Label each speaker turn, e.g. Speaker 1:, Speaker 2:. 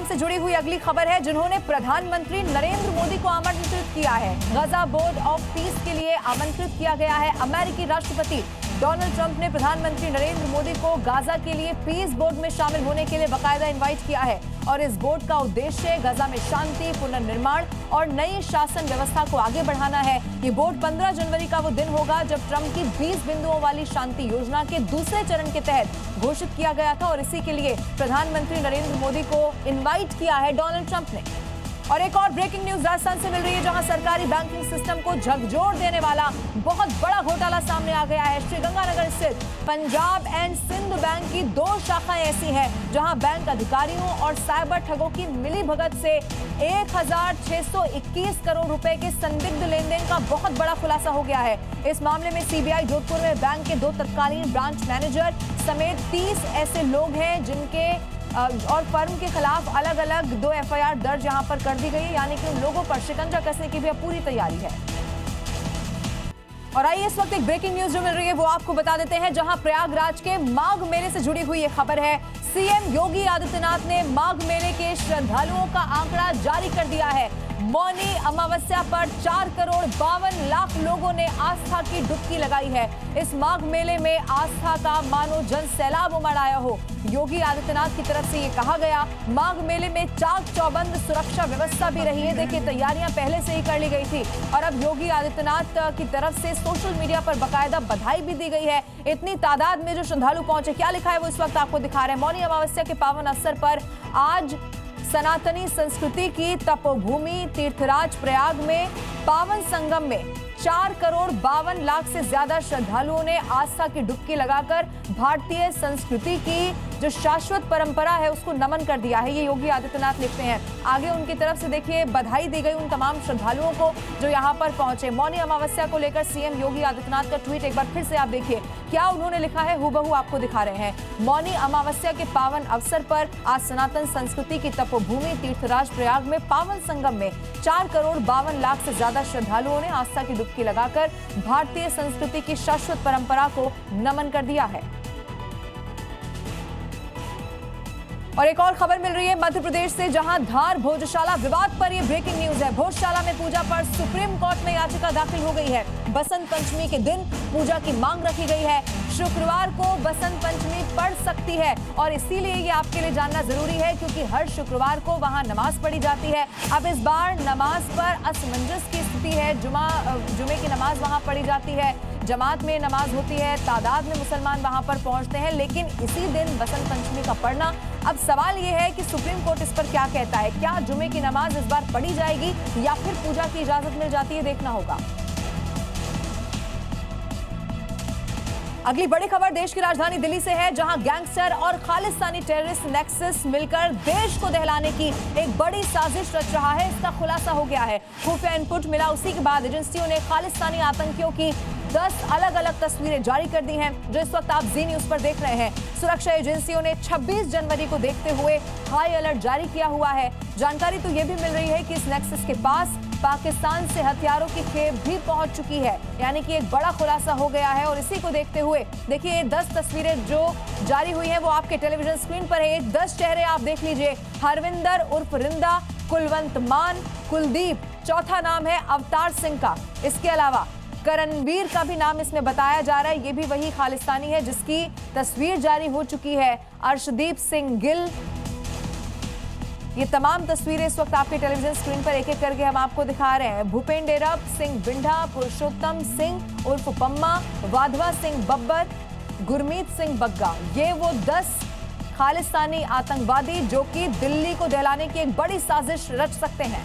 Speaker 1: Trump से जुड़ी हुई अगली खबर है, जिन्होंने प्रधानमंत्री नरेंद्र मोदी को आमंत्रित किया है। गजा बोर्ड ऑफ पीस के लिए आमंत्रित किया गया है। अमेरिकी राष्ट्रपति डोनाल्ड ट्रंप ने प्रधानमंत्री नरेंद्र मोदी को गाजा के लिए पीस बोर्ड में शामिल होने के लिए बाकायदा इनवाइट किया है और इस बोर्ड का उद्देश्य गजा में शांति, पुनर्निर्माण और नई शासन व्यवस्था को आगे बढ़ाना है। ये बोर्ड 15 जनवरी का वो दिन होगा जब ट्रंप की 20 बिंदुओं वाली शांति योजना के दूसरे चरण के तहत घोषित किया गया था और इसी के लिए प्रधानमंत्री नरेंद्र मोदी को इनवाइट किया है डोनाल्ड ट्रंप ने। और एक और ब्रेकिंग न्यूज राजस्थान से मिल रही है, जहां सरकारी बैंकिंग सिस्टम को झकझोर देने वाला बहुत बड़ा घोटाला सामने आ गया है। श्रीगंगानगर स्थित पंजाब एंड सिंध बैंक की 2 शाखाएं ऐसी हैं जहां बैंक अधिकारियों और साइबर ठगों की मिलीभगत से 1621 करोड़ रुपए के संदिग्ध लेन देन का बहुत बड़ा खुलासा हो गया है। इस मामले में सीबीआई जोधपुर में बैंक के 2 तत्कालीन ब्रांच मैनेजर समेत 30 ऐसे लोग हैं जिनके और फर्म के खिलाफ अलग अलग 2 एफआईआर दर्ज यहां पर कर दी गई है, यानी कि उन लोगों पर शिकंजा कसने की भी पूरी तैयारी है। और आइए इस वक्त एक ब्रेकिंग न्यूज जो मिल रही है वो आपको बता देते हैं, जहां प्रयागराज के माघ मेले से जुड़ी हुई ये खबर है। सीएम योगी आदित्यनाथ ने माघ मेले के श्रद्धालुओं का आंकड़ा जारी कर दिया है। मौनी अमावस्या पर 4 करोड़ 52 लाख लोगों ने आस्था की डुबकी लगाई है। इस माघ मेले में आस्था का मानो जन सैलाब उमड़ आया हो। योगी आदित्यनाथ की तरफ से ये कहा गया। माघ मेले में चाक चौबंद सुरक्षा व्यवस्था भी रही है। देखिए, तैयारियां पहले से ही कर ली गई थी और अब योगी आदित्यनाथ की तरफ से सोशल मीडिया पर बाकायदा बधाई भी दी गई है। इतनी तादाद में जो श्रद्धालु पहुंचे, क्या लिखा है वो इस वक्त आपको दिखा रहे हैं। मौनी अमावस्या के पावन अवसर पर आज सनातनी संस्कृति की तपोभूमि तीर्थराज प्रयाग में पावन संगम में 4 करोड़ 52 लाख से ज्यादा श्रद्धालुओं ने आस्था की डुबकी लगाकर भारतीय संस्कृति की जो शाश्वत परंपरा है उसको नमन कर दिया है। ये योगी आदित्यनाथ लिखते हैं। आगे उनकी तरफ से देखिए बधाई दी गई उन तमाम श्रद्धालुओं को जो यहाँ पर पहुंचे। मौनी अमावस्या को लेकर सीएम योगी आदित्यनाथ का ट्वीट एक बार फिर से आप देखिए क्या उन्होंने लिखा है, हूबहू आपको दिखा रहे हैं। मौनी अमावस्या के पावन अवसर पर आज सनातन संस्कृति की तपोभूमि तीर्थराज प्रयाग में पावन संगम में 4 करोड़ 52 लाख से ज्यादा श्रद्धालुओं ने आस्था की डुबकी लगाकर भारतीय संस्कृति की शाश्वत परंपरा को नमन कर दिया है। और एक और खबर मिल रही है मध्य प्रदेश से, जहां धार भोजशाला विवाद पर यह ब्रेकिंग न्यूज है। भोजशाला में पूजा पर सुप्रीम कोर्ट में याचिका दाखिल हो गई है। बसंत पंचमी के दिन पूजा की मांग रखी गई है। शुक्रवार को बसंत पंचमी पड़ सकती है और इसीलिए ये आपके लिए जानना जरूरी है क्योंकि हर शुक्रवार को वहां नमाज पढ़ी जाती है। अब इस बार नमाज पर असमंजस की स्थिति है। जुमे की नमाज वहां पढ़ी जाती है, जमात में नमाज होती है, तादाद में मुसलमान वहां पर पहुंचते हैं, लेकिन इसी दिन बसंत पंचमी का पढ़ना। अब सवाल यह है कि सुप्रीम कोर्ट इस पर क्या कहता है। क्या जुमे की नमाज इस बार पढ़ी जाएगी या फिर पूजा की इजाजत मिल जाती है, देखना होगा। अगली बड़ी खबर देश की राजधानी दिल्ली से है, जहां गैंगस्टर और खालिस्तानी टेररिस्ट नेक्सस मिलकर देश को दहलाने की एक बड़ी साजिश रच रहा है। इसका खुलासा हो गया है। खुफिया इनपुट मिला, उसी के बाद एजेंसियों ने खालिस्तानी आतंकियों की 10 अलग अलग तस्वीरें जारी कर दी हैं, जो इस वक्त आप जी न्यूज पर देख रहे हैं। सुरक्षा एजेंसियों ने 26 जनवरी को देखते हुए हाई अलर्ट जारी किया हुआ है। जानकारी तो यह भी मिल रही है कि इस नेक्सस के पास पाकिस्तान से हथियारों की खेप भी पहुंच चुकी है, यानी कि एक बड़ा खुलासा हो गया है। और इसी को देखते हुए देखिए ये 10 तस्वीरें जो जारी हुई हैं वो आपके टेलीविजन स्क्रीन पर है। 10 चेहरे आप देख लीजिए। हरविंदर उर्फ रिंदा, कुलवंत मान, कुलदीप, चौथा नाम है अवतार सिंह का। इसके अलावा करणवीर का भी नाम इसमें बताया जा रहा है। ये भी वही खालिस्तानी है जिसकी तस्वीर जारी हो चुकी है। अर्शदीप सिंह गिल, ये तमाम तस्वीरें इस वक्त आपके टेलीविजन स्क्रीन पर एक एक करके हम आपको दिखा रहे हैं। भूपेंद्र सिंह बिंडा, पुरुषोत्तम सिंह उर्फ पम्मा, वाधवा सिंह बब्बर, गुरमीत सिंह बग्गा, ये वो 10 खालिस्तानी आतंकवादी जो कि दिल्ली को दहलाने की एक बड़ी साजिश रच सकते हैं।